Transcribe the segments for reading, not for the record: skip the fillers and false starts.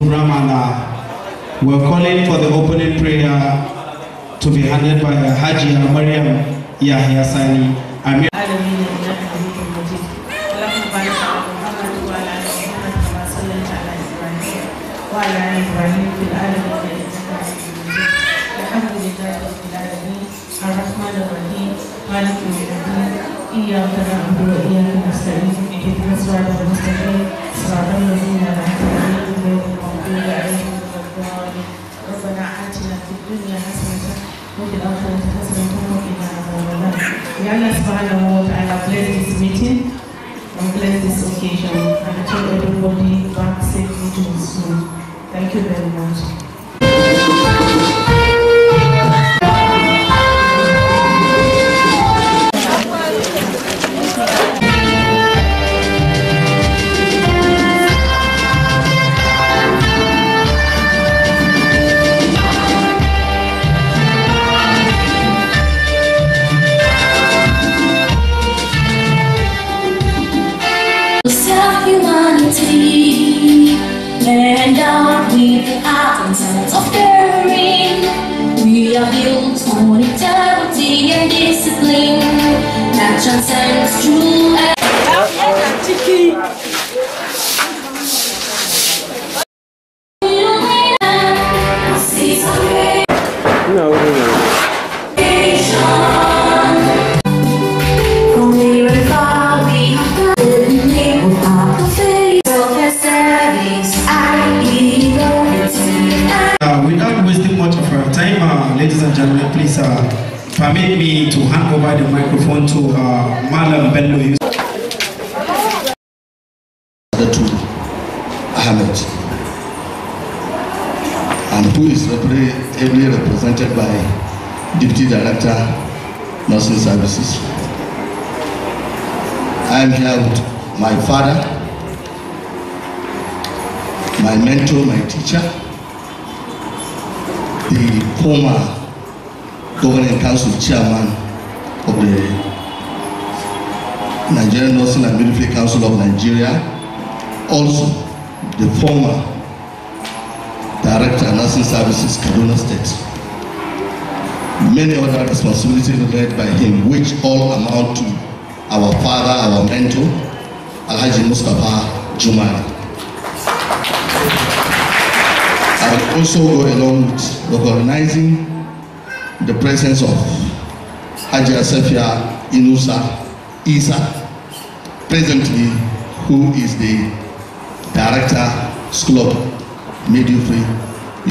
program, and we're calling for the opening prayer to be handed by Haji Mariam Yahya Sani. إياك نعبد وإياك نستعين اهدنا الصراط المستقيم صراط الذين أنعمت عليهم غير المغضوب عليهم ولا الضالين ربنا آتنا في الدنيا حسنة وفي الآخرة حسنة وقنا عذاب النار. May Allah subhanahu wa ta'ala bless this meeting and bless this occasion and take everybody back safely to his soul. Thank you very much. Humanity, endowed with the heart and sense of caring. We are built on integrity and discipline that transcends true and without wasting much of our time, ladies and gentlemen, please permit me to hand over the microphone to Malam Bello. Ahmed, and who is ably represented by Deputy Director, Nursing Services. I am here with my father, my mentor, my teacher, the former Governing Council Chairman of the Nigerian Nursing and Midwifery Council of Nigeria, also the former Director of Nursing Services, Kaduna State. Many other responsibilities led by him, which all amount to our father, our mentor, Alhaji Mustafa Jumari. I would also go along with recognizing the presence of Haji Asafia Inusa Isa, presently who is the Director, School of Midwifery,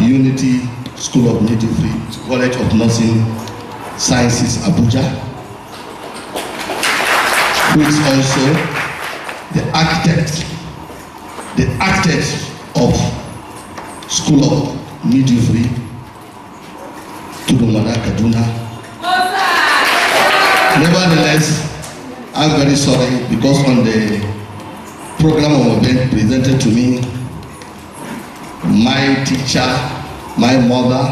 Unity School of Midwifery, College of Nursing Sciences, Abuja, who is also the architect of School of Midwifery, Tudumada, Kaduna. Nevertheless, I'm very sorry because on the program of event presented to me, my teacher, my mother,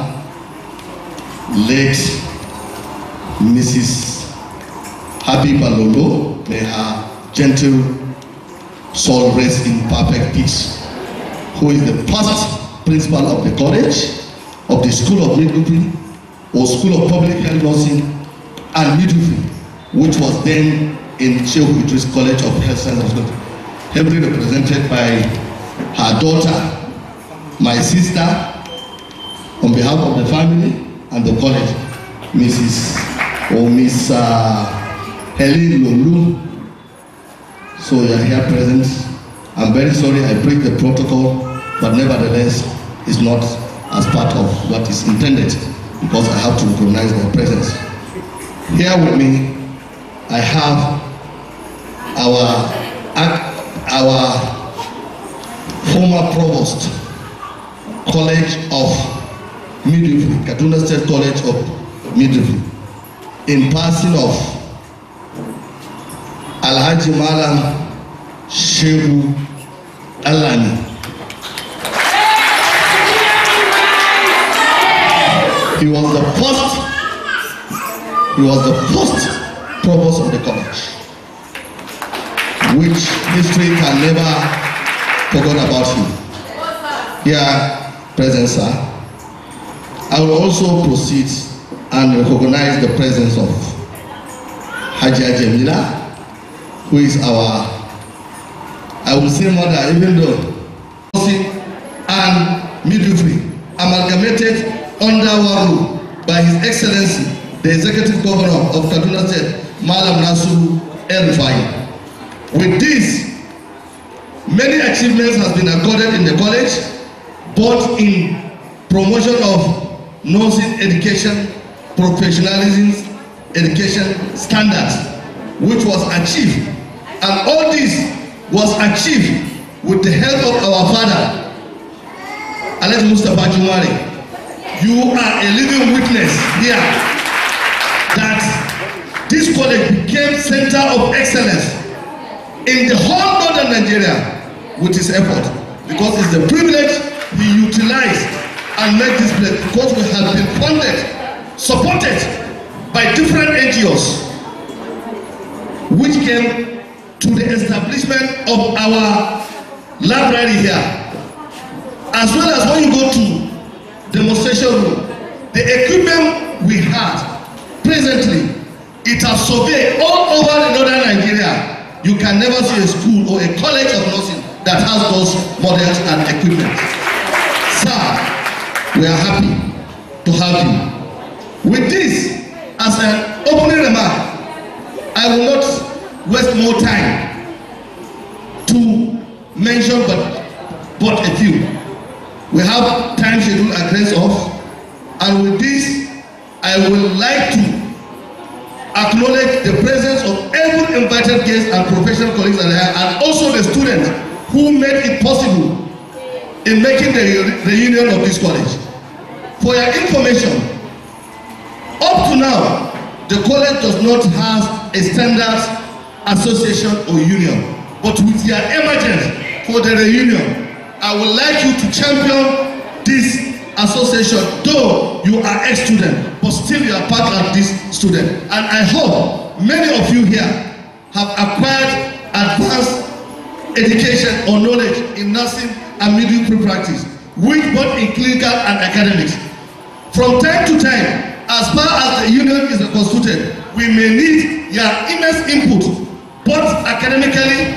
late Mrs. Habiba Lolo, may her gentle soul rest in perfect peace, who is the first principal of the college, of the School of Midwifery, or School of Public Health Nursing and Midwifery, which was then in Sheikh Idris College of Health Sciences, heavily represented by her daughter, my sister, on behalf of the family and the college, Miss Helen Lulu. So you are here present. I'm very sorry I break the protocol, but nevertheless, it's not as part of what is intended because I have to recognize their presence. Here with me, I have our former provost, College of Midwifery, Kaduna State College of Midwifery, in person of Alhaji Malam Shehu Alani. He was the first provost of the college, which history can never forget about him. here present, sir. I will also proceed and recognize the presence of Hajia Jamila, who is our, I will say mother, even though, and midwifery amalgamated under one roof by His Excellency, the Executive Governor of Kaduna State, Malam Nasru El-Rufai. With this, many achievements have been accorded in the college, both in promotion of nursing education, professionalism, education standards, which was achieved. And all this was achieved with the help of our father, Alhaji Mustapha Jumare. You are a living witness here that this college became center of excellence in the whole northern Nigeria with his effort, because it's the privilege he utilized and made this place, because we have been funded, supported by different NGOs, which came to the establishment of our library here, as well as when you go to demonstration room, the equipment we had presently, it has surveyed all over the northern Nigeria. You can never see a school or a college of nursing that has those models and equipment. Sir, we are happy to have you. With this, as an opening remark, I will not waste more time to mention but a few. We have time schedule against us, and with this, I would like to acknowledge the presence of every invited guest and professional colleagues that are here, and also the students who made it possible in making the reunion of this college. For your information, up to now, the college does not have a standards association or union, but with your emergence for the reunion, I would like you to champion this association, though you are a student, but still you are part of this student. And I hope many of you here have acquired advanced education or knowledge in nursing and midwifery practice, which both in clinical and academics. From time to time, as far as the union is constituted, we may need your immense input, both academically,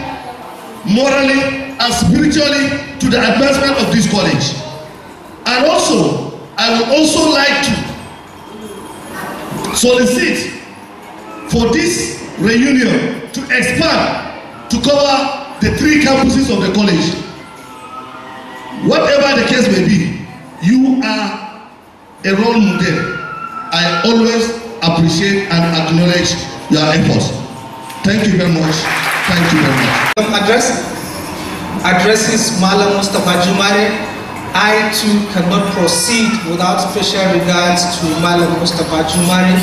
morally, and spiritually, to the advancement of this college. And also, I would also like to solicit for this reunion to expand to cover the 3 campuses of the college. Whatever the case may be, you are a role model. I always appreciate and acknowledge your efforts. Thank you very much. Thank you very much. Addresses Malam Mustapha Jumare. I too cannot proceed without special regards to Malam Mustapha Jumare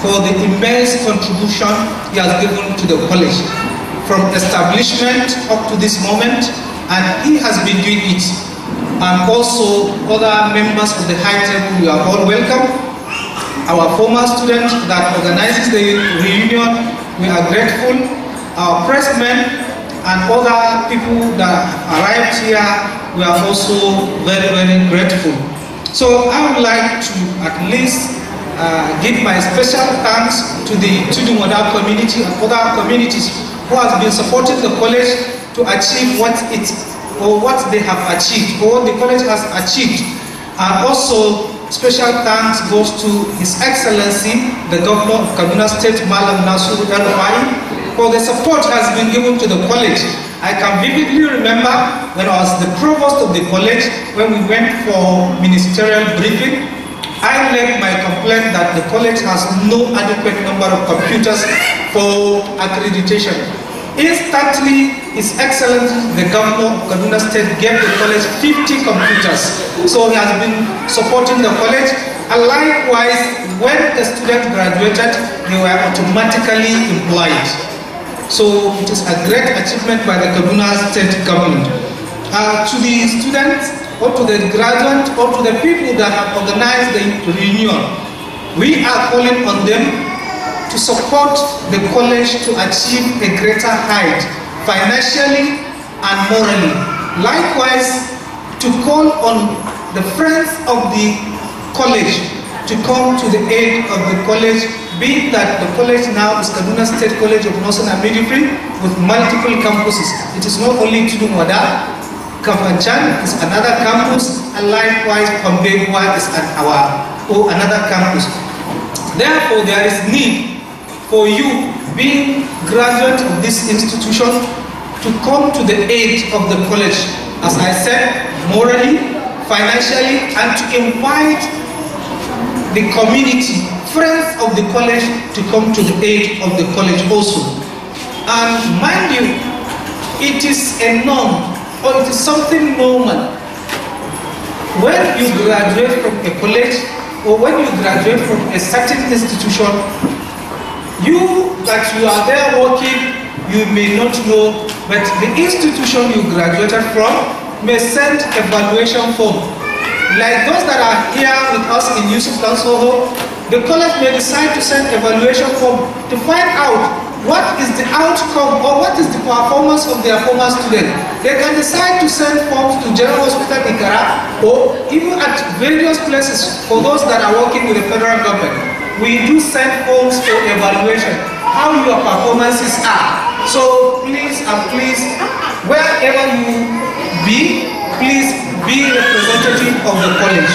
for the immense contribution he has given to the college from establishment up to this moment, and he has been doing it. And also other members of the high table, you are all welcome. Our former student that organizes the reunion, we are grateful. Our pressmen and other people that arrived here, we are also very, very grateful. So I would like to at least give my special thanks to the Tudunwada community and other communities who has been supporting the college to achieve what they have achieved, or what the college has achieved. And also special thanks goes to His Excellency, the Governor of Kaduna State, Malam Nasru El-Rufai, for the support has been given to the college. I can vividly remember when I was the provost of the college, when we went for ministerial briefing, I led my complaint that the college has no adequate number of computers for accreditation. Instantly, His Excellency, the Governor of Kaduna State, gave the college 50 computers. So he has been supporting the college. And likewise, when the students graduated, they were automatically employed. So it is a great achievement by the Kaduna State government. To the students, or to the graduates, or to the people that have organized the reunion, we are calling on them to support the college to achieve a greater height, financially and morally. Likewise, to call on the friends of the college to come to the aid of the college, being that the college now is Kaduna State College of Nursing and Midwifery with multiple campuses. It is not only Tudunwada, Kafanchan is another campus, and likewise Pambegwa is another campus. Therefore, there is need for you, being graduate of this institution, to come to the aid of the college, as I said, morally, financially, and to invite the community, friends of the college, to come to the aid of the college also. And mind you, it is a norm, or it is something normal. When you graduate from a college, or when you graduate from a certain institution, that you are there working, you may not know, but the institution you graduated from may send evaluation form. Like those that are here with us in Yusuf Lansoho, the college may decide to send evaluation form to find out what is the outcome or what is the performance of their former student. They can decide to send forms to General Hospital Ikara or even at various places for those that are working with the federal government. We do send forms for evaluation, how your performances are. So please and please, wherever you be, please be representative of the college.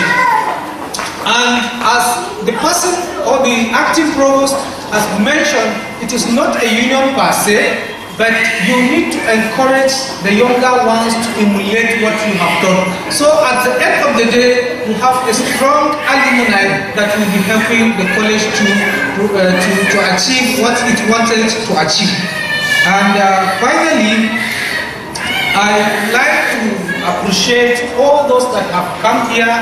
And as the person or the acting provost has mentioned, it is not a union per se, but you need to encourage the younger ones to emulate what you have done. So at the end of the day, we have a strong alumni that will be helping the college to achieve what it wanted to achieve. And finally, I like to appreciate all those that have come here.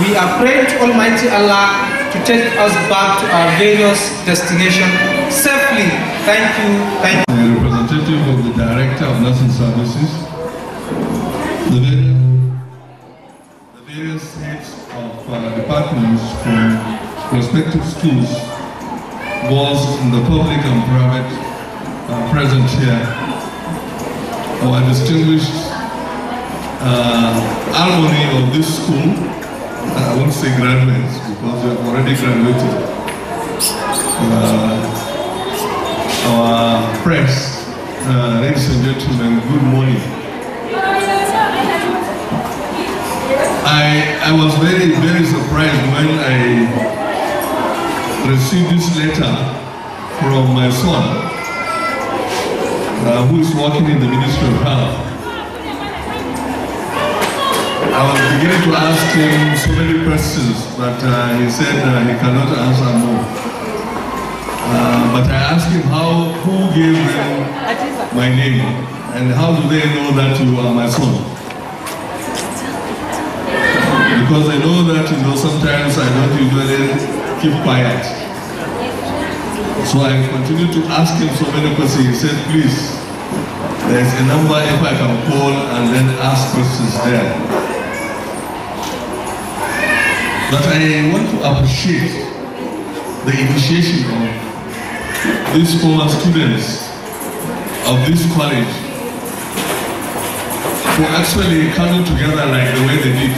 We are praying to Almighty Allah to take us back to our various destinations safely. Thank you. Thank you. The representative of the Director of Nursing Services, the various heads of departments from respective schools, both in the public and private, present here, our distinguished alumni of this school. I won't say graduates because we have already graduated. Our press, ladies and gentlemen, good morning. I was very, very surprised when I received this letter from my son, who is working in the Ministry of Health. I was beginning to ask him so many questions, but he said he cannot answer more. But I asked him who gave them my name, and how do they know that you are my son? Because I know that, sometimes I don't usually keep quiet. So I continued to ask him so many questions. He said, please, there's a number if I can call and then ask questions there. But I want to appreciate the initiation of these former students of this college for actually coming together like the way they did.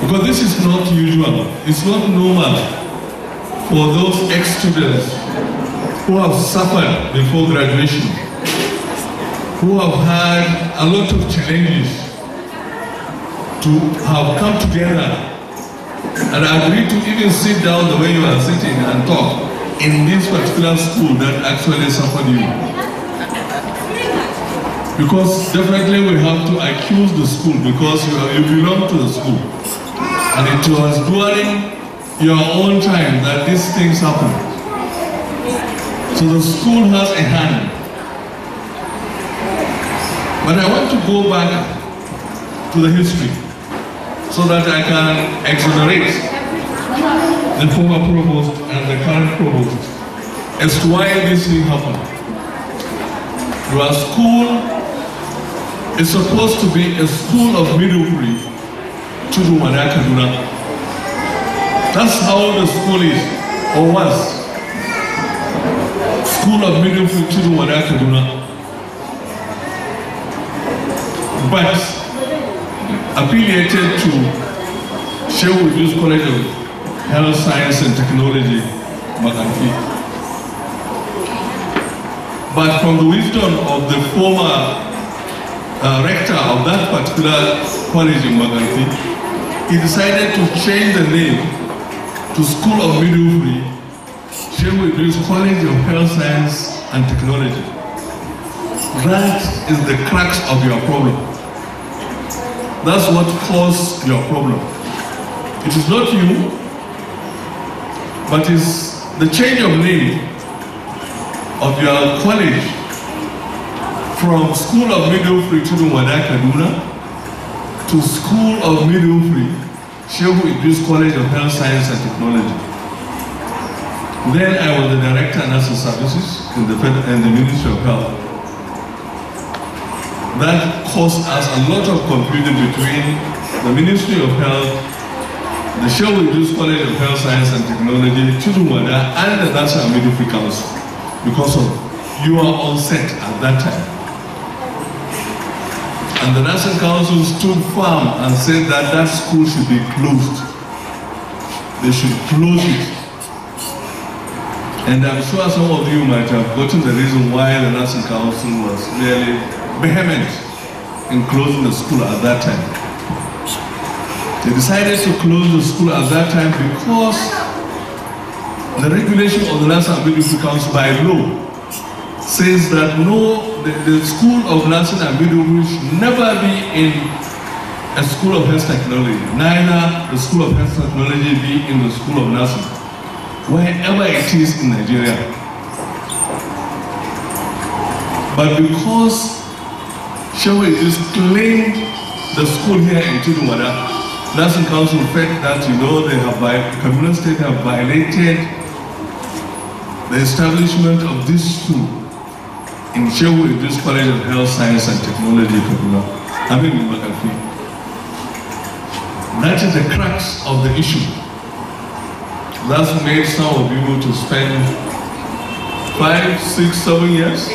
Because this is not usual, it's not normal for those ex-students who have suffered before graduation, who have had a lot of challenges, to have come together and agree to even sit down the way you are sitting and talk in this particular school that actually suffered you. Because definitely we have to accuse the school because you belong to the school. And it was during your own time that these things happen. So the school has a hand. But I want to go back to the history, so that I can exonerate the former provost and the current provost as to why this thing happened. Your school is supposed to be a school of midwifery to the Kaduna. That's how the school is, or was. School of midwifery to the Kaduna. But affiliated to Shehu Idris College of Health Science and Technology, Makarantar. But from the wisdom of the former rector of that particular college in Makarantar, he decided to change the name to School of Midwifery, Shehu Idris College of Health Science and Technology. That is the crux of your problem. That's what caused your problem. It is not you, but it's the change of name of your college from School of Midwifery Tudunwada Kaduna to School of Midwifery, Shehu Idris College of Health Science and Technology. Then I was the Director of Nursing Services in the Ministry of Health. That caused us a lot of confusion between the Ministry of Health, the Shehu Idris College of Health Science and Technology, Tudunwada, and the National Midwifery Council because of your onset at that time. And the National Council stood firm and said that that school should be closed. They should close it. And I'm sure some of you might have gotten the reason why the National Council was really vehement in closing the school at that time. They decided to close the school at that time because the regulation of the National Midwifery Council by law says that no, the School of Nursing and Midwifery should never be in a School of Health Technology, neither the School of Health Technology be in the School of Nursing, wherever it is in Nigeria. But because Shehu Idris claimed the school here in Tudunwada, Nursing Council felt that, you know, Kaduna State have violated the establishment of this school in Shehu Idris College of Health Science and Technology, Kaduna. That is the crux of the issue. That's made some of you to spend 5, 6, 7 years,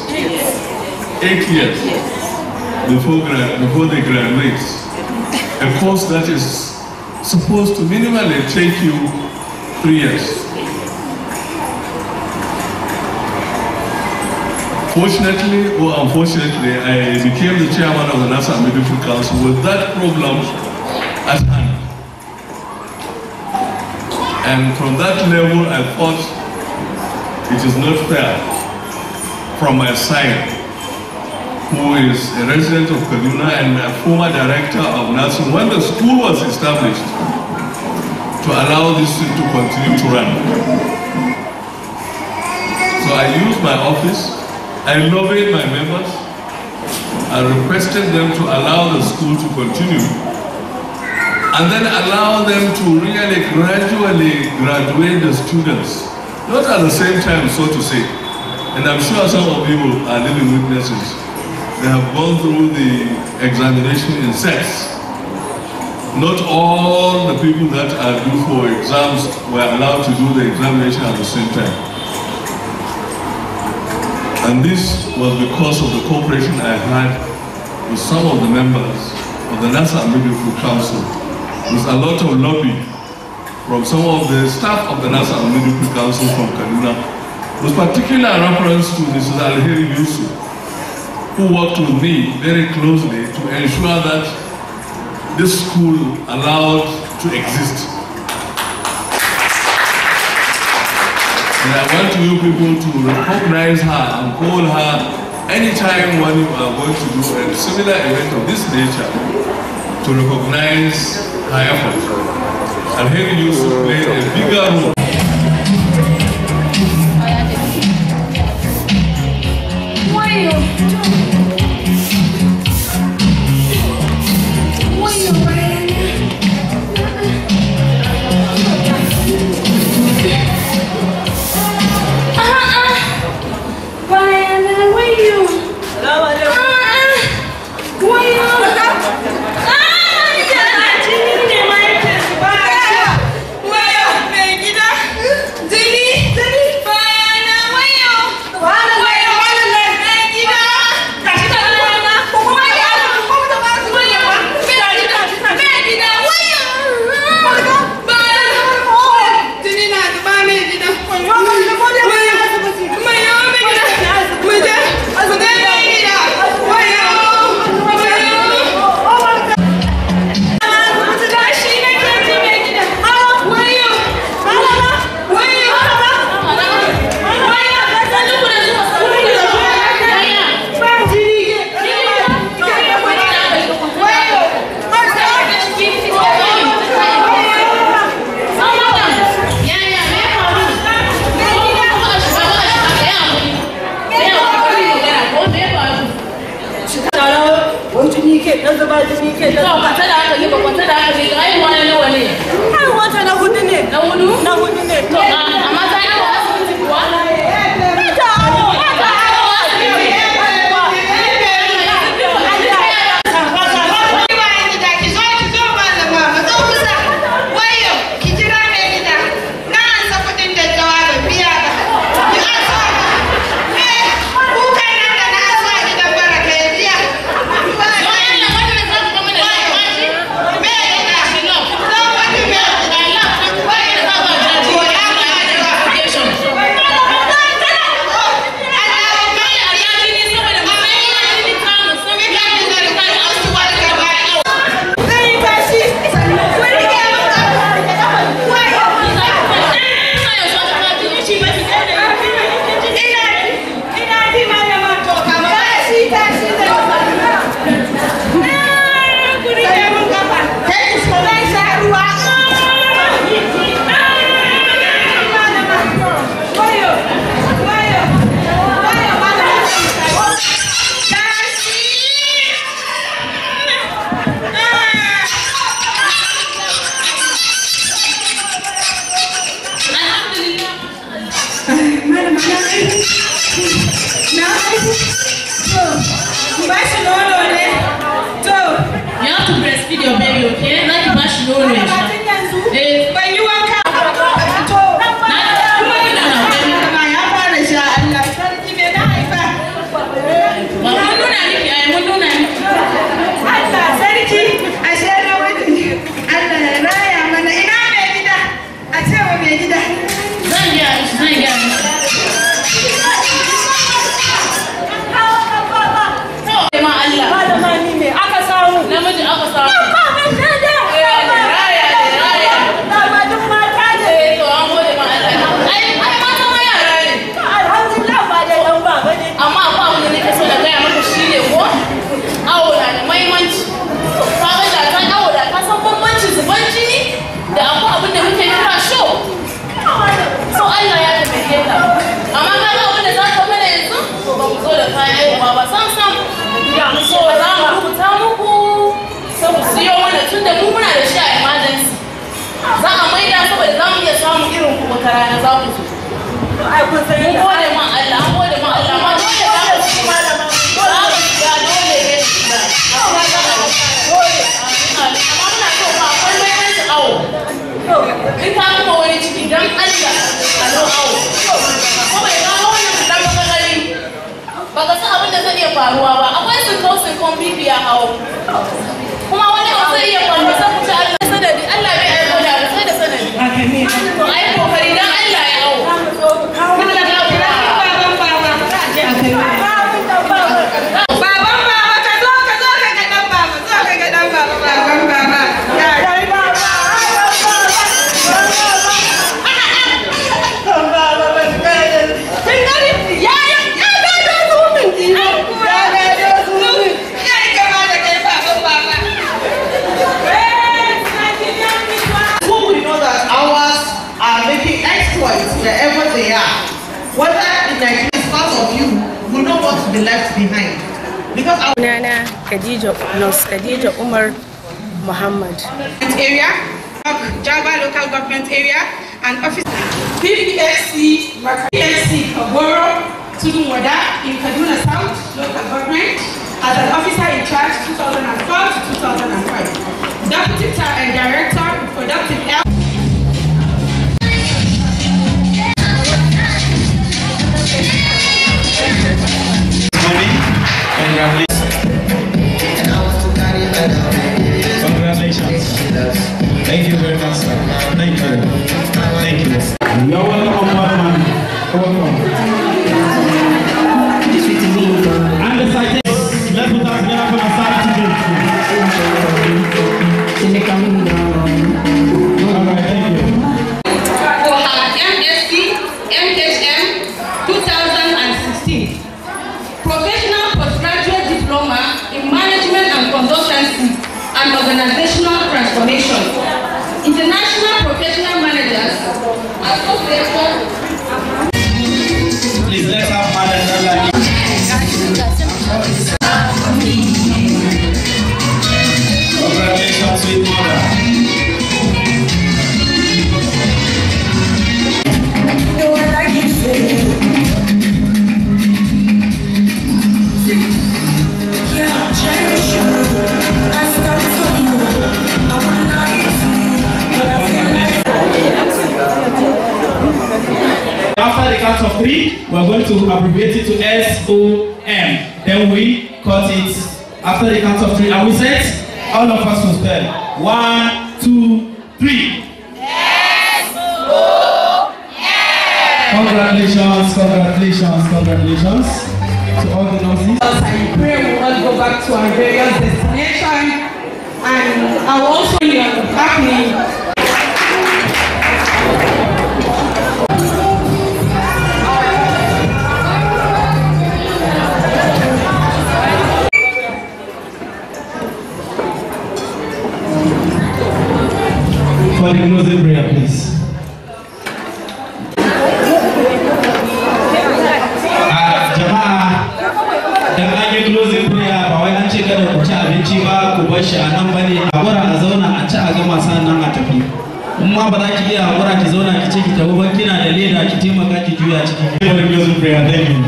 8 years before they graduate. A course that is supposed to minimally take you 3 years. Fortunately or unfortunately, I became the chairman of the National Midwifery Council with that problem at hand. And from that level, I thought it is not fair from my side, who is a resident of Kaduna and a former director of nursing when the school was established, to allow this thing to continue to run. So I used my office, I lobbied my members, I requested them to allow the school to continue, and then allow them to really gradually graduate the students, not at the same time, so to say. And I'm sure some of you are living witnesses. They have gone through the examination in sets. Not all the people that are due for exams were allowed to do the examination at the same time. And this was because of the cooperation I had with some of the members of the National Midwifery Council, with a lot of lobby from some of the staff of the National Midwifery Council from Kaduna, with particular reference to Mrs. Alheri Yusuf, who worked with me very closely to ensure that this school allowed to exist. And I want you people to recognize her and call her anytime when you are going to do a similar event of this nature, to recognize her effort. And Alheri Yusuf played a bigger role. Where Khadija Umar Muhammad. Area, Java local government area, and office PPSC, PPSC Kaboro, Tudunwada in Kaduna South local government as an officer in charge 2004 to 2005. Deputy Director Productive Health. Thank you very much, sir. Thank you. Thank you. You're welcome, man. Welcome. And the site is, let's put our together for the side today. All right, thank you. For her MSc, MHM 2016. Professional postgraduate diploma in management and consultancy and organizational transformation. International Professional Managers Association. Please let's have Madam. Congratulations, sweet mother. After the count of 3, we're going to abbreviate it to SOM. Then we cut it after the count of 3. And we set, all of us will spell. 1, 2, 3. SOM. Congratulations, congratulations, congratulations to all the nurses. I pray we all go back to our various destinations, and I will also be on the balcony. For the closing prayer, please. Closing prayer ba wai an ce kada ku ci abinci ba ku bar shi a nan bane a gura a zauna a ci a gama sannan a tafi in ma ba za ki iya hakura ki zauna ki ce ki tafi ba kina da leda ki taimaka ki juya ciki. For the closing prayer, thank you.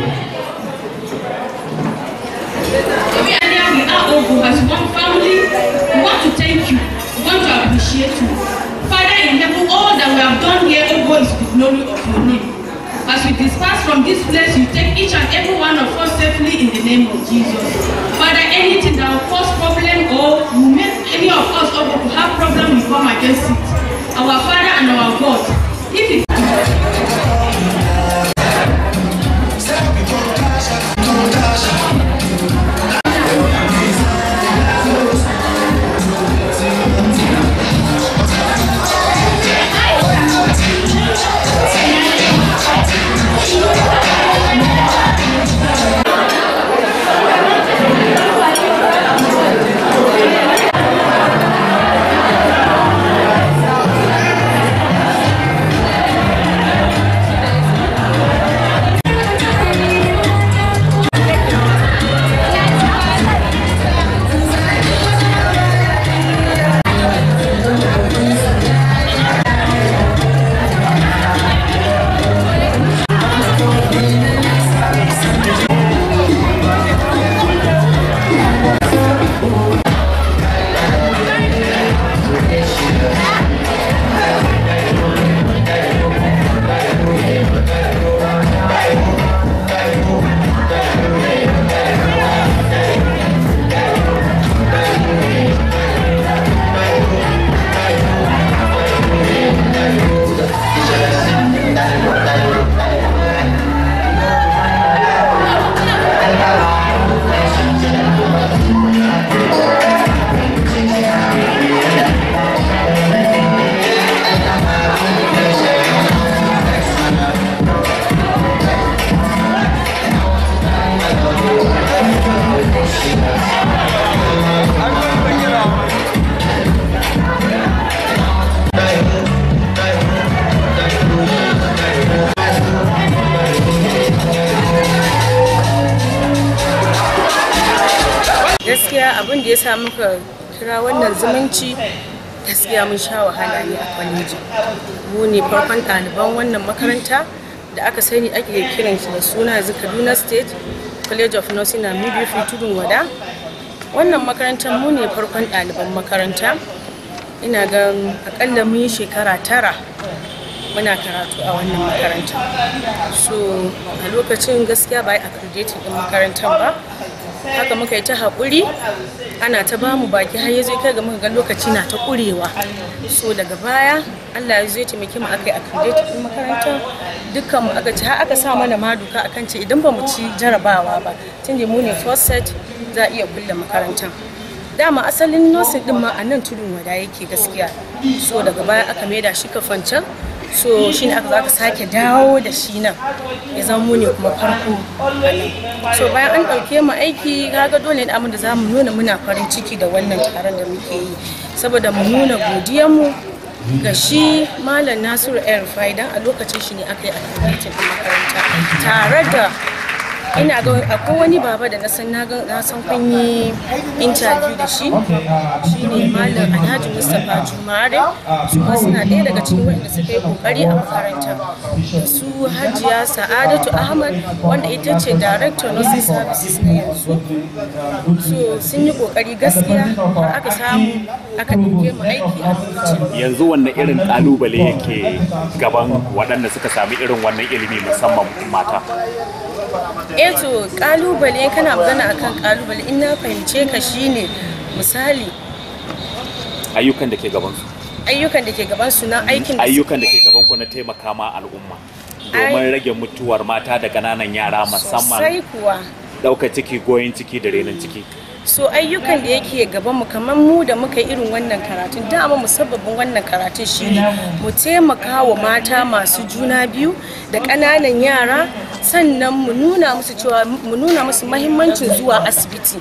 We are here with our Ogo as one family. We want to thank you. We want to appreciate you. Father in heaven, all that we have done here, Ogo, is the glory of your name. As we disperse from this place, you take each and every one of us safely in the name of Jesus. Father, anything that will cause problem or will make any of us or to have problem, we come against it. Our Father and our God. If it gaskiya abin da ya sa muka kira wannan zumunci gaskiya mun sha wahala ne a kwaleji. Mu ne farkon ɗaliban wannan makaranta da aka sani ake kiran shi da suna Kaduna State College of Nursing and Midwifery Tudun Wada. Wannan makarantar mu ne farkon ɗaliban makaranta. Ina ga akalla mun yi shekara 9 muna karatu a wannan makaranta. So a lokacin gaskiya ba a accredited din makarantar ba. Haka muka yi ta haƙuri, ana ta bamu baki har ya zai kai ga muka ga lokaci na ta ƙurewa. So daga baya Allah ya zai taimake mu aka yi accredited din makaranta. Dukkan mu aka ci har aka sa mana maduka akan ce idan ba mu ci jarabawa ba tunda mu ne first set za a iya kulle makarantar. Dama asalin nursing din ma a nan Tudun Wada yake gaskiya. So daga baya aka maida shi Kafancan. So shine aka sake dawo da shi nan ya zama mu ne kuma farko. So bayan an dauke mu aiki kaga dole ne abin da zamu nuna muna farin ciki da wannan taron da muke yi saboda mu nuna godiyar mu ga shi Malam Nasiru Rufai dan a lokacin shi ne aka yi accredited din makaranta tare da ina ga akwai wani baba da na san kun yi interview da shi shine Malam Alhaji Mustapha Jumare, su ma suna ɗaya daga cikin wanda suka yi kokari a makaranta. Su Hajiya Sa'adatu Ahmad wanda ita ce Director Nursing Services na yanzu. So sun yi kokari gaskiya har aka samu aka ɗauke mu aiki a lokacin. Yanzu wannan irin kalubale yake gaban waɗanda suka sami irin wannan ilimi musamman mata? To kalubale kana magana akan kalubale in na fahimce ka shine misali ayyukan da ke gaban su na aikin ayyukan da ke gaban ku na taimaka ma al'umma domin rage mutuwar mata da ƙananan yara musamman sai kuwa ɗaukar ciki, goyon ciki da renon ciki. So ayyukan da yake gaban mu kamar mu da muka irin wannan karatun dama musabbabin wannan karatun shine mu taimaka wa mata masu juna biyu da ƙananan yara, sannan mu nuna musu mahimmancin zuwa asibiti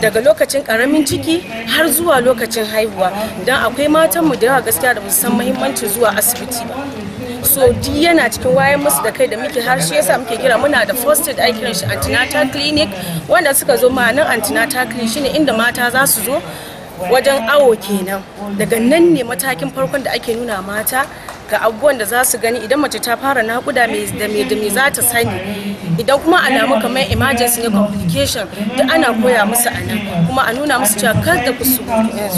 daga lokacin karamin ciki har zuwa lokacin haihuwa, don akwai matan mu da yawa gaskiya da ba su san mahimmancin zuwa asibiti ba. So duk yana cikin wayan musu da kai da muke, har shi yasa muke kira muna da first aid ake kiran shi antenatal clinic, wanda suka zo ma nan antenatal clinic shine inda mata za su zo wajen awo kenan. Daga nan ne matakin farkon da ake nuna mata ga abubuwan da za su gani idan mace ta fara nakuda da me za ta sani, idan kuma alamu kamar emergency ne complication duk ana koya musu a nan, kuma a nuna musu cewa kada su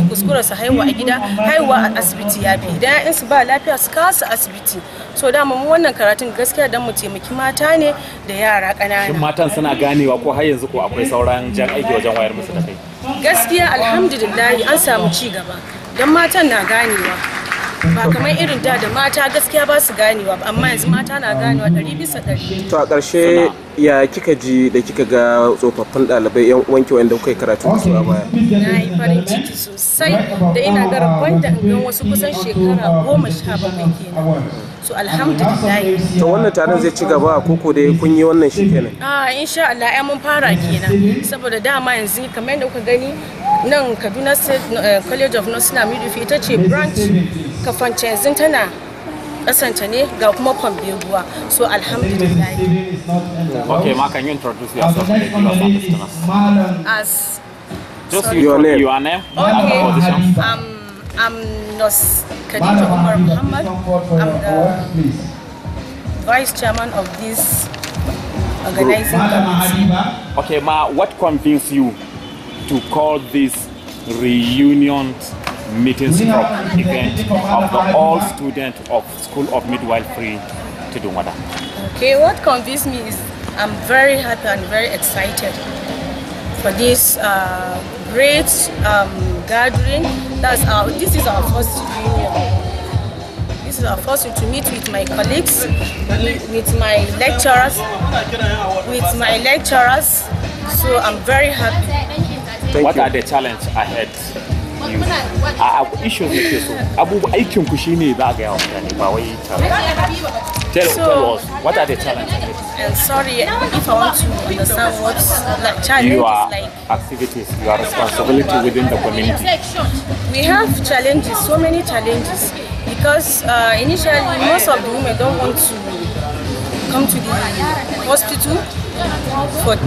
kuskura su haihuwa a gida, haihuwa a asibiti ya fi, idan ƴaƴan su ba lafiya su kawo su asibiti. So da mu wannan karatun gaskiya dan mu taimaki mata ne da yara ƙanana. Shin matan suna ganewa ko har yanzu ko akwai sauran jan aiki wajen wayar musu da kai? Gaskiya alhamdulillah an samu ci gaba dan matan na ganewa. Ba kamar irin da mata gaskiya ba su ganewa, amma yanzu mata na ganewa 100%. To a ƙarshe ya kika ji da kika ga tsofaffin ɗalibai yan uwanki wanda kuka yi karatu da su a baya? Na yi farin ciki sosai da ina ga rabon da in wasu kusan shekara 17 kenan. So alhamdulillah. To wannan taron zai ci gaba koko da kun yi wannan shi kenan? Insha Allah ai mun fara kenan, saboda dama yanzu kamar yadda kuka gani nan Kaduna State College of Nursing and Midwifery ita ce branch kafance yanzu tana kasance ne ga kuma Kwambeguwa. So alhamdulillah. Okay, ma, can you introduce yourself to the viewers and listeners? As just your name. Okay, I'm Nurse Khadija Umar Muhammad. I'm the Vice Chairman of this organizing committee. Okay, ma, what convinced you to call this reunion meeting stroke event of the all students of School of Midwifery to Dumada? Okay, what convinced me is I'm very happy and very excited for this great gathering. This is our first reunion. This is our first to meet with my colleagues, with my lecturers. So I'm very happy. What are the challenges ahead? Issues like this. Aikin ku shine za ga yawa mutane ba wai tell us what are the challenges ahead? And sorry if I want to understand what challenges like activities, your responsibility within the community. We have challenges, so many challenges, because initially most of the women don't want to come to the hospital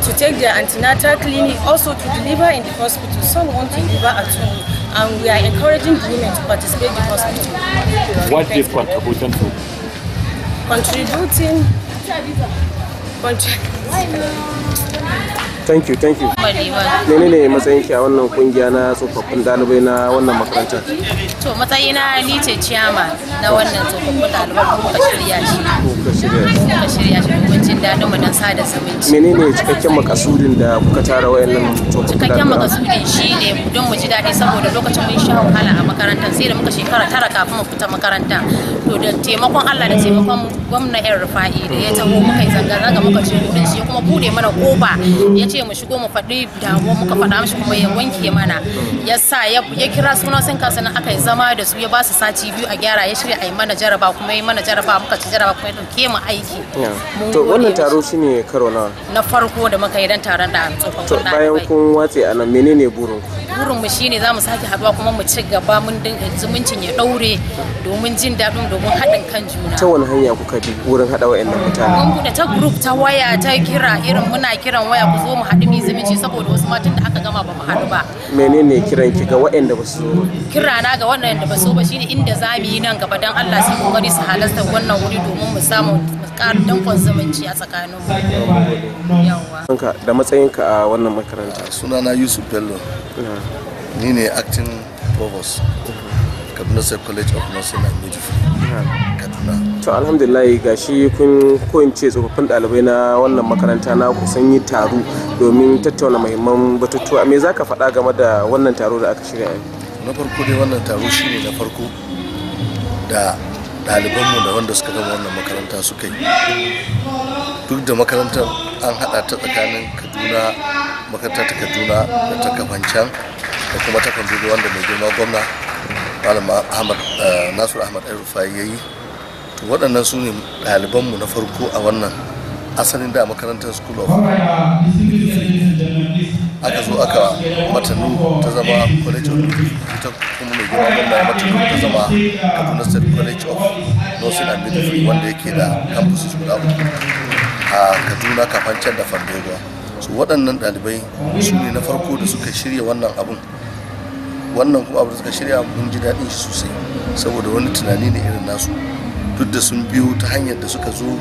to take their antenatal clinic, also to deliver in the hospital. Some want to deliver at home, and we are encouraging the women to participate in the hospital. What is contributing to? Thank you. Menene matsayin ki a wannan kungiya na tsofaffin dalibai na wannan makarantar? To matsayina ni ce ciyama na wannan tsofaffin dalibai kuma ka shirya shi domin jin daɗin mu don sada zumunci. Menene cikakken makasudin da kuka tara wayannan tsofaffin dalibai? Cikakken makasudin shine don mu ji daɗi saboda lokacin mun sha wahala a makarantar sai da muka shekara 9 kafin mu fita makaranta. To da taimakon Allah da taimakon gwamna Yan Rufa'i da ya taho muka yi zanga-zanga muka ce wurin shi kuma bude mana kofa ya ce ce mu shigo mu faɗi damuwa muka faɗa mishi kuma ya wanke mana ya sa ya kira sunan sun kasa nan aka yi zama da su ya ba su sati 2 a gyara ya shirya a yi mana jaraba kuma yi mana jaraba muka ci jaraba kuma ya ɗauke mu aiki. To wannan taro shine karo na farko da muka yi dan taron da tsofaffin ɗalibai. Bayan kun watse a nan menene burin? Burin mu shine za mu sake haɗuwa kuma mu ci gaba mun zumuncin ya ɗaure domin jin daɗin domin haɗin kan juna. Ta wani hanya kuka bi wurin haɗa wa'annan mutane? Mun buɗe ta group ta waya ta kira irin muna kiran waya ku zo mu haɗu mu zumunci saboda wasu matan da aka gama ba mu haɗu ba. Menene kiran ki ga waɗanda ba su zo? Kira na ga waɗanda ba su ba shine inda za mu yi nan gaba dan Allah su kokari su halasta wannan wuri domin mu samu ƙarin dankon zumunci a tsakanin mu. Yawa. Da matsayinka a wannan makaranta? Sunana Yusuf Bello. Ni ne acting provost. Kaduna State College of Nursing and Midwifery. Kaduna. To alhamdulillah gashi kun koyance tsofaffin ɗalibai na wannan makaranta na kusan yi taro domin tattauna muhimman batutuwa. Me zaka faɗa game da wannan taro da aka shirya yau? Na farko dai wannan taro shine na farko da ɗalibanmu da wanda suka gama wannan makaranta suka yi. Duk da makarantar an haɗa ta tsakanin Kaduna, makaranta ta Kaduna da ta Kafancan da kuma ta Kanduga wanda mai girma gwamna Malam Nasiru Ahmad El-Rufai ya yi. To waɗannan su ne ɗalibanmu na farko a wannan asalin da makarantar School of aka zo aka matanu ta zama College of ita kuma mai girma gwamna ya matanu ta zama Kaduna State College of Nursing and Midwifery wanda yake da campuses guda uku a Kaduna, Kafancan da Fambegwa. So waɗannan ɗalibai su ne na farko da suka shirya wannan abun. Wannan kuma abu da suka shirya mun ji daɗin shi sosai saboda wani tunani ne irin nasu, duk da sun biyo ta hanyar da suka zo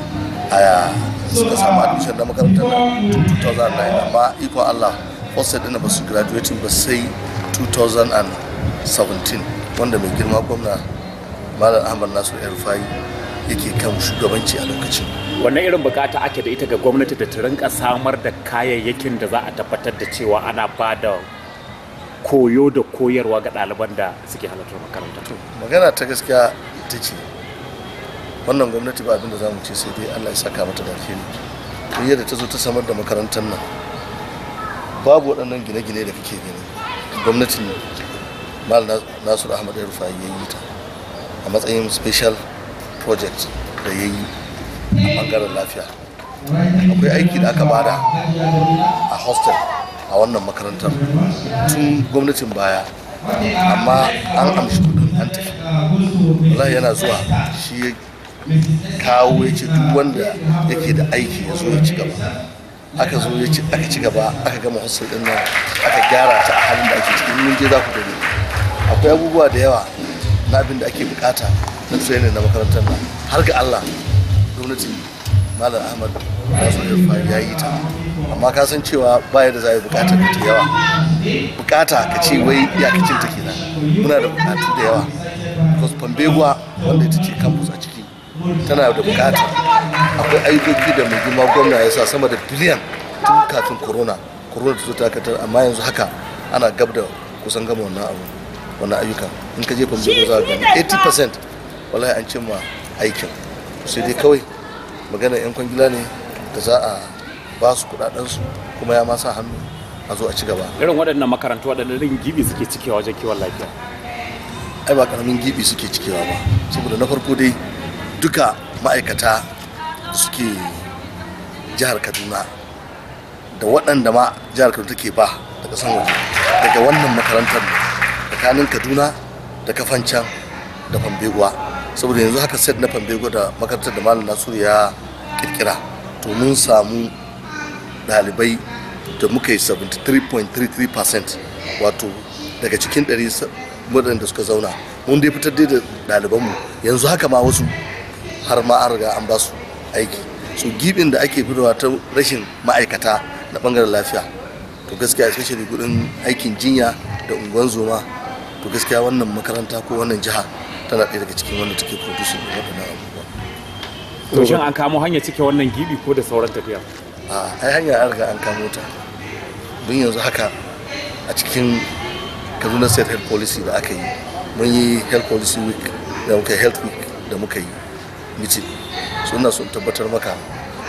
a suka samu admission na makarantar 2009 amma ikon Allah first set ɗin ba su graduating ba sai 2017 wanda mai girma gwamna Malam Ahmad Nasiru El-Rufai yake kan shugabanci a lokacin. Wannan irin bukata ake da ita ga gwamnati da ta rinka samar da kayayyakin da za a tabbatar da cewa ana ba da koyo da koyarwa ga ɗaliban da suke halartar makaranta. Magana ta gaskiya ita ce wannan gwamnati ba abin da za mu ce sai dai Allah ya saka mata da alheri. Tun yadda ta zo ta samar da makarantar nan babu waɗannan gine-gine da kake gani. Gwamnatin Malam Nasiru Ahmad El-Rufai ya yi ta a matsayin special project da ya yi a ɓangaren lafiya. Akwai aiki da aka bada a hostel a wannan makarantar tun gwamnatin baya amma an amshi kudin an tafi. Wallahi yana zuwa shi kawo ya ce duk wanda yake da aiki ya zo ya ci gaba. Aka zo aka ci gaba aka gama hostel din nan aka gyara ta a halin da ake cikin mun je za ku gani. Akwai abubuwa da yawa na abin da ake bukata na training na makarantar nan har ga Allah gwamnatin Malam Ahmad Nasiru El-Rufai ya yi ta amma ka san cewa baya da za a yi bukatar ta yawa, bukata ka ce wai iyakacin ta kenan, muna da bukatu da yawa because Fambegwa wanda ita ce campus a ciki tana da bukata. Akwai ayyukoki da mai girma gwamna ya sa sama da biliyan tun kafin corona ta zo ta katar amma yanzu haka ana gab da kusan gama wannan ayyukan. In ka je Fambegwa za ka gani 80% wallahi an cimma aikin, sai dai kawai magana 'yan kwangila ne da za a ba su kudadensu kuma ya masa hannu a zo a ci gaba. Irin waɗannan makarantu waɗannan irin gibi suke cikewa wajen kiwon lafiya? Ai ba karamin gibi suke cikewa ba, saboda na farko dai duka ma'aikata da suke jihar Kaduna da waɗanda ma jihar Kaduna take ba da ƙasan waje daga wannan makarantar tsakanin Kaduna da Kafancan da Fambegwa. Saboda yanzu haka set na Fambegwa da makarantar da Malam Nasiru ya kirkira to mun samu ɗalibai da muka yi 73.33% wato daga cikin 100 waɗanda suka zauna mun dai fitar da ɗalibanmu yanzu haka ma wasu har ma an riga an ba su aiki. So gibin da ake fitarwa ta rashin ma'aikata na ɓangaren lafiya to gaskiya especially gudun aikin jinya da unguwan zoma to gaskiya wannan makaranta ko wannan jiha tana ɗaya daga cikin wanda take producing waɗannan abubuwa. To shin an kamo hanya cike wannan gibi ko da sauran tafiya? Ai hanya an riga an kamo ta don yanzu haka a cikin Kaduna State Health Policy da aka yi mun yi Health Policy Week da muka yi Health Week da muka yi meeting. So ina son tabbatar maka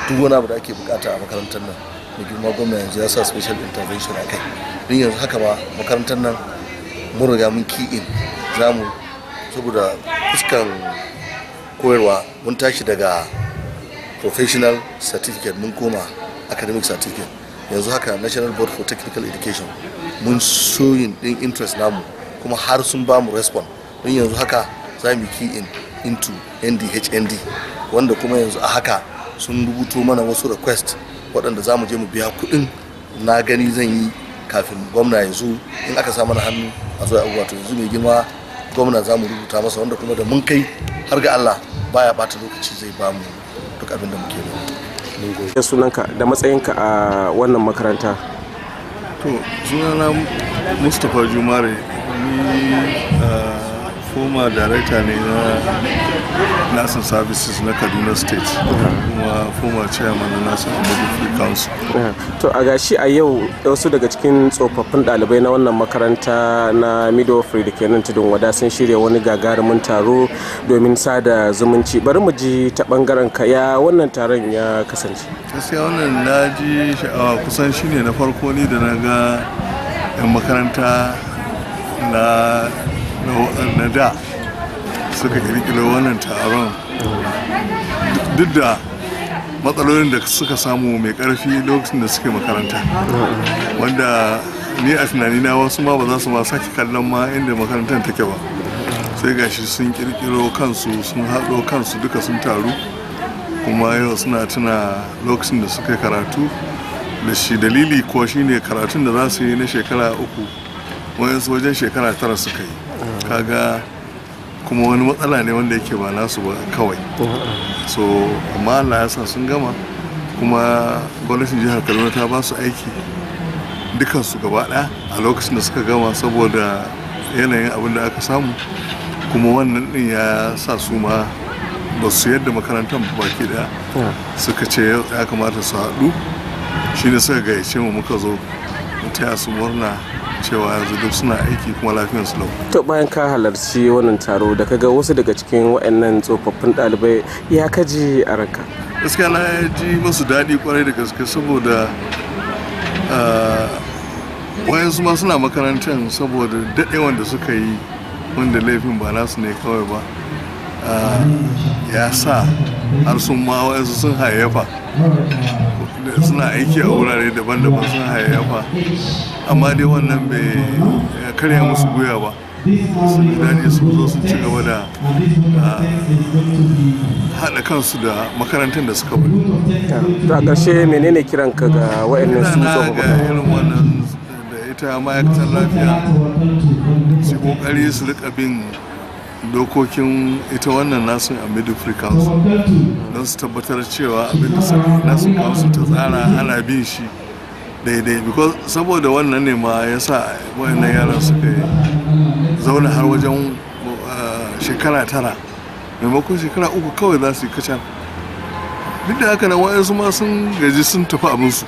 duk wani abu da ake bukata a makarantar nan da girma gwamna yanzu ya sa special intervention a kai. Don yanzu haka ma makarantar nan mun riga mun key in zamu saboda fuskan koyarwa mun tashi daga professional certificate mun koma academic certificate. Yanzu haka National Board for Technical Education mun showing din interest namu kuma har sun ba mu respond. Don yanzu haka za mu key in into ND wanda kuma yanzu a haka sun rubuto mana wasu request waɗanda za mu je mu biya kuɗin na gani zan yi kafin gwamna ya zo in aka sa mana hannu a zo abubuwa. To yanzu mai girma gwamna za mu rubuta masa wanda kuma da mun kai har ga Allah baya bata lokaci zai ba mu duk abin da muke yi. Da sunanka da matsayinka a wannan makaranta. To sunana Mustapha Jumare, ni former director ne na nursing services na Kaduna State kuma former chairman na Nursing and Midwifery Council. To a gashi a yau wasu daga cikin tsofaffin ɗalibai na wannan makaranta na midwifery da ke nan Tudun Wada sun shirya wani gagarumin taro domin sada zumunci. Bari mu ji ta bangaren ka ya wannan taron ya kasance. Gaskiya wannan na ji sha'awa, kusan shine na farko ni da na ga 'yan makaranta na da suka kirkiro wannan taron duk da matsalolin da suka samu mai karfi lokacin da suke makaranta, wanda ni a tunanina wasu ma ba za su ma sake kallon ma inda makarantar take ba, sai gashi sun kirkiro kansu, sun haɗo kansu duka sun taru, kuma yau suna tuna lokacin da suka karatu da shi. Dalili ko shine karatun da za su yi na shekara 3 wayansu wajen shekara 9 suka yi. Kaga kuma wani matsala ne wanda yake ba nasu ba kawai. So amma Allah ya sa sun gama, kuma gwamnatin jihar Kaduna ta ba su aiki dukansu gaba ɗaya a lokacin da suka gama saboda yanayin abin da aka samu, kuma wannan din ya sa su ma ba su yadda makarantar baki daya suka ce ya kamata su haɗu, shine suka gayyace mu muka zo mu taya su murna cewa yanzu duk suna aiki kuma lafiyar su lau. To bayan ka halarci wannan taro da kaga wasu daga cikin waɗannan tsofaffin ɗalibai, ya kaji a ranka? Gaskiya na ji masu daɗi kwarai da gaske, saboda wayansu ma suna makarantar saboda daɗewan da suka yi wanda laifin ba nasu ne kawai ba, ya sa har sun ma wayansu sun hayayyafa, suna aiki a wurare daban-daban sun hayayyafa, amma dai wannan bai karya musu gwiwa ba. Sun ji daɗi sun zo sun ci gaba da haɗa kansu da makarantar da suka bari. To a ƙarshe menene kiranka ga waɗannan su tsofaffin? Ga irin wannan da ita ma'aikatar lafiya su ƙoƙari su riƙa bin dokokin ita wannan Nursing and Midwifery Council don su tabbatar cewa abin da Nursing Council ta tsara ana bin shi daidai, because saboda wannan ne ma ya sa wayannan yaran suka yi zauna har wajen shekara 9 maimakon shekara 3 kawai za su yi kacal. Duk da haka nan wayansu ma sun gaji sun tafi abinsu,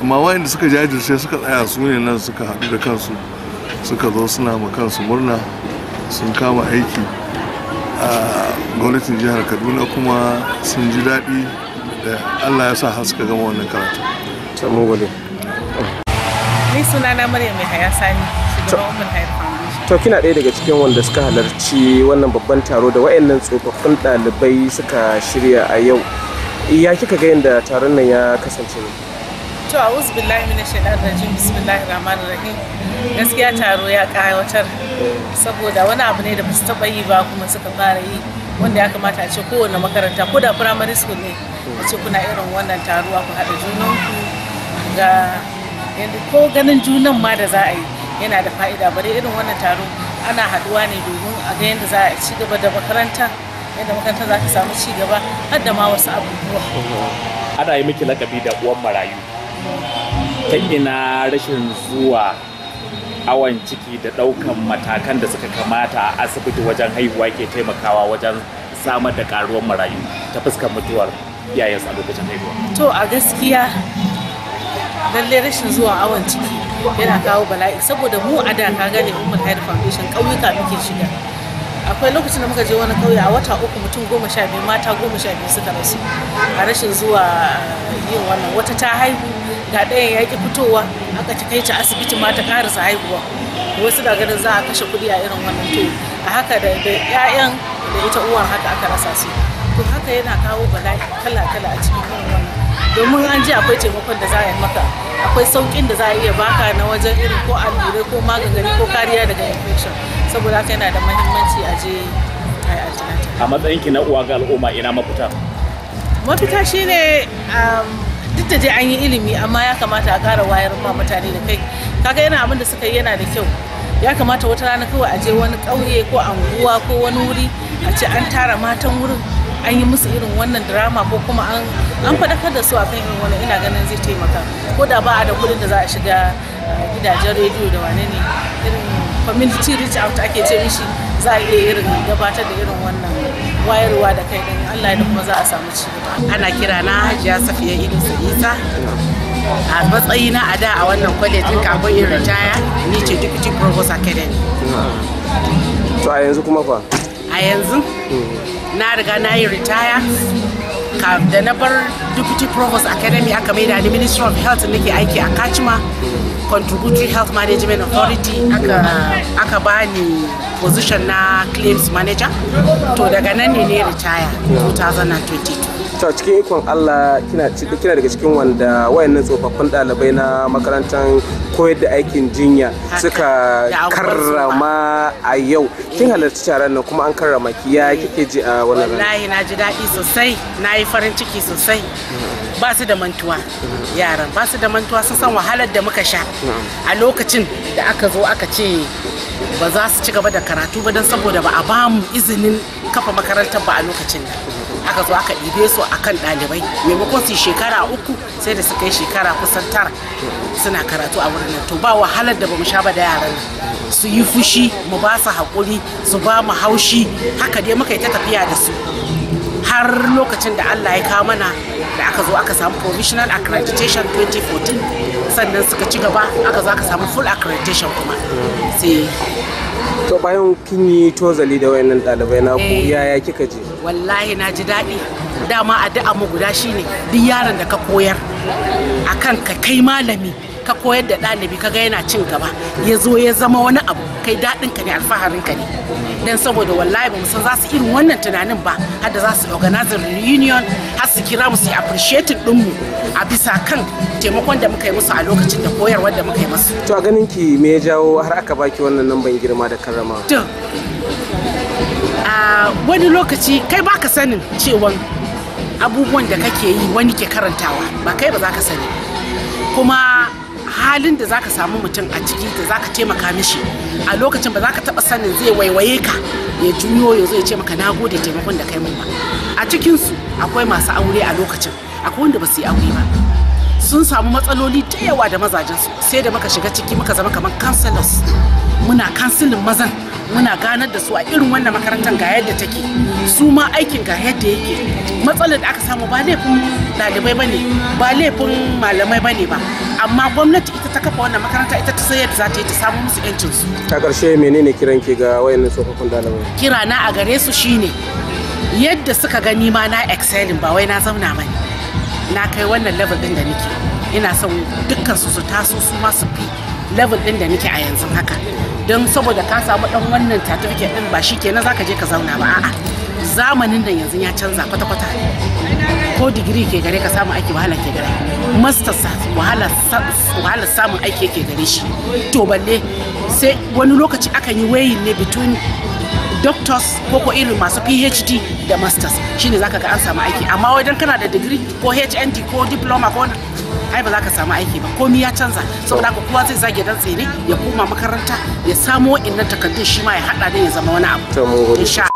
amma wayanda suka jajirce suka tsaya su ne nan suka haɗu da kansu suka zo suna ma kansu murna, sun kama aiki a gwamnatin jihar Kaduna, kuma sun ji daɗi da Allah ya sa har suka gama wannan karatu. Ni sunana Maryam mai haya Sani, shugaban Umar Hayar Foundation. To kina ɗaya daga cikin wanda suka halarci wannan babban taro da wayannan tsofaffin ɗalibai suka shirya a yau. Ya kika ga yadda taron nan ya kasance? To a'udhu billahi minash shaitanir rajim, bismillahir rahmanir rahim. Gaskiya taro ya ƙayatar saboda wani abu ne da ba su taɓa yi ba kuma suka fara yi, wanda ya kamata a ce kowane makaranta ko da primary school ne a ce kuna irin wannan taruwa ku haɗa junanku ga yadda ko ganin junan ma da za a yi yana da fa'ida. Bare irin wannan taro ana haɗuwa ne domin a ga yadda za a ci gaba da makaranta, yadda makaranta za ta samu ci gaba har da ma wasu abubuwa. Ana yi miki lakabi da uwan marayu. Ta ina rashin zuwa awon ciki da ɗaukan matakan da suka kamata a asibiti wajen haihuwa ke taimakawa wajen samar da ƙaruwar marayu ta fuskar mutuwar iyayensu a lokacin haihuwa? To a gaskiya lallai rashin zuwa awon ciki yana kawo bala'i, saboda mu a da ka gane Umar Hayar Foundation ƙauyuka muke shiga. Akwai lokacin da muka je wani ƙauye a wata 3 mutum 12 mata 12 suka rasu a rashin zuwa yin wannan. Wata ta haihu ga ɗayan ya ki fitowa aka ci kai ta asibiti ma ta karasa haihuwa. Wasu da ganin za a kashe kuɗi a irin wannan to a haka da 'ya'yan da ita uwan haka aka rasa su. To haka yana kawo bala'i kala-kala a cikin irin wannan. Domin an ji akwai taimakon da za a yi maka, akwai sauƙin da za a iya baka na wajen irin ko allurai ko magani ko kariya daga infection. Saboda haka yana da muhimmanci a je a yi antenatal. A matsayinki na uwa ga al'umma ina mafita? Mafita shine duk da dai an yi ilimi amma ya kamata a ƙara wayar ma mutane da kai. Kaga yana abin da suka yi yana da kyau. Ya kamata wata rana kawai a je wani ƙauye ko anguwa ko wani wuri a ce an tara matan wurin an yi musu irin wannan drama ko kuma an faɗakar da su a kan irin wannan, ina ganin zai taimaka. Ko da ba a da kuɗin da za a shiga gidajen rediyo da wane ne irin community reach out ake ce mishi, za a iya irin gabatar da irin wannan wayarwa da kai din Allah da kuma za a samu ci gaba. Ana kira na Hajiya Safiya Idris Isa. A matsayina a da a wannan kwalejin kafin in ritaya ni ce Deputy Provost Academy. To a yanzu kuma fa? A yanzu na riga na yi ritaya da na bar Deputy Provost Academy aka mai da ni Ministry of Health nake aiki a Kachima Contributory Health Management Authority aka bani position na Claims Manager. To daga nan ne ritaya 2022. To cikin ikon Allah kina daga cikin wanda wayannan tsofaffin ɗalibai na makarantar koyar da aikin jinya suka karrama a yau. Kin halarci taron nan kuma an karrama ki, ya kike ji a wannan rana? Wallahi na ji daɗi sosai, na yi farin ciki sosai. Ba su da mantuwa, yaran ba su da mantuwa, sun san wahalar da muka sha a lokacin da aka zo aka ce ba za su ci gaba da karatu ba don saboda ba a ba mu izinin kafa makarantar ba a lokacin da aka zo aka ɗibe su a kan ɗalibai maimakon su shekara 3 sai da suka yi shekara kusan 9 suna karatu a wurin nan. To ba wahalar da ba mu sha ba da yaran su yi fushi mu ba su haƙuri su ba mu haushi, haka dai muka yi ta tafiya da su har lokacin da Allah ya kawo mana da aka zo aka samu provisional accreditation 2014, sannan suka ci gaba aka zo aka samu full accreditation kuma sai. To bayan kin yi tozali da wayannan ɗalibai na ku, yaya kika ji? Wallahi na ji daɗi. Dama addu'a mu guda shine duk yaron da ka koyar akan ka kai malami ka koyar da ɗalibi kaga yana cin gaba ya zo ya zama wani abu, kai daɗin ka ne, alfaharin ka ne. Dan saboda wallahi ba mu san za su irin wannan tunanin ba, har da za su organize reunion har su kira mu su appreciate ɗinmu a bisa kan taimakon da muka yi musu a lokacin da koyarwar da muka yi musu. To a ganin ki me ya jawo har aka baki wannan lamban girma da karrama? To a wani lokaci kai baka sanin cewa abubuwan da kake yi wani ke karantawa, ba kai ba za ka sani, kuma halin da zaka samu mutum a ciki da zaka taimaka mishi a lokacin ba za ka taba sanin zai waiwaye ka ya juyo ya zo ya ce maka nagode taimakon da kai mun ba. A cikin su akwai masu aure a lokacin, akwai wanda ba su yi aure ba, sun samu matsaloli da yawa da mazajen su, sai da muka shiga ciki muka zama kamar counselors, muna counseling mazan, muna ganar da su a irin wannan makarantar ga yadda take, su ma aikin ga yadda yake. Matsalar da aka samu ba laifin ɗalibai bane, ba laifin malamai bane ba, amma gwamnati ita ta kafa wannan makaranta, ita ta sayar da za ta yi ta samu musu yancin su. A ƙarshe menene kiran ki ga wayannan tsofaffin ɗalibai? Kira na a gare su shine yadda suka gani ma na excelling, ba wai na zauna bane, na kai wannan level din da nake. Ina son dukkan su taso su ma su fi level din da nake a yanzu haka, don saboda ka samu dan wannan certificate din ba shi kenan zaka je ka zauna ba. A'a, zamanin da yanzu ya canza kwata-kwata. Ko digiri ke gare ka samu aiki wahala ke gare, masters wahala samun aiki yake gare shi. To balle sai wani lokaci akan yi wayin ne between doctors ko irin masu PhD da masters, shine zaka ga an samu aiki. Amma wajen kana da degree ko HND ko diploma ko ai ba za ka samu aiki ba, komai ya canza. Saboda haka kowa zai zage dan tsere ya koma makaranta ya samo innan takardun shi ma ya hada da ya zama wani abu.